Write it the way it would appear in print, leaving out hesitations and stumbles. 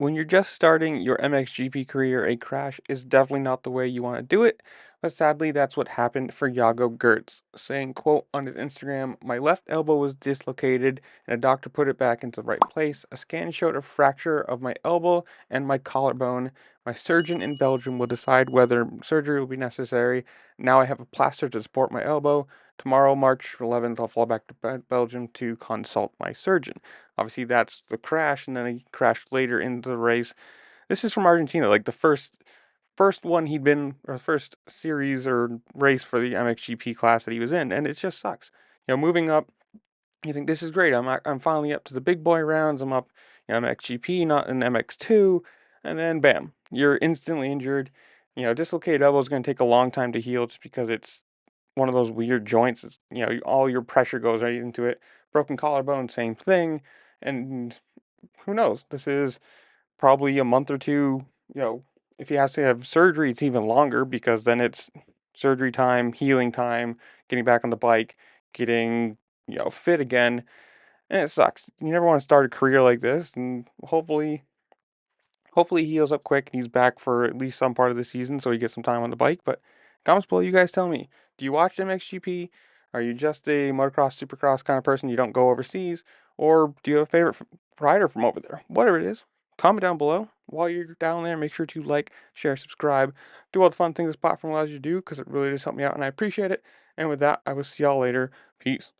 When you're just starting your MXGP career, a crash is definitely not the way you want to do it, but sadly that's what happened for Jago Geerts, saying, quote, on his Instagram, "My left elbow was dislocated and a doctor put it back into the right place. A scan showed a fracture of my elbow and my collarbone. My surgeon in Belgium will decide whether surgery will be necessary. Now I have a plaster to support my elbow. Tomorrow, March 11th, I'll fly back to Belgium to consult my surgeon." Obviously, that's the crash, and then he crashed later in the race. This is from Argentina, like the first one he'd been, or first series or race for the MXGP class that he was in, and it just sucks. Moving up, you think this is great. I'm finally up to the big boy rounds. I'm up, MXGP, not in MX2, and then bam, you're instantly injured. Dislocated elbow is going to take a long time to heal, just because it's one of those weird joints. It's, all your pressure goes right into it. Broken collarbone, same thing, and who knows? This is probably a month or two. If he has to have surgery, it's even longer, because then it's surgery time, healing time, getting back on the bike, getting, fit again. And it sucks. You never want to start a career like this, and hopefully he heals up quick and he's back for at least some part of the season so he gets some time on the bike. But comments below, you guys tell me. Do you watch MXGP? Are you just a motocross, supercross kind of person? You don't go overseas? Or do you have a favorite rider from over there? Whatever it is, comment down below. While you're down there, make sure to like, share, subscribe, do all the fun things this platform allows you to do, because it really does help me out and I appreciate it. And with that, I will see y'all later. Peace.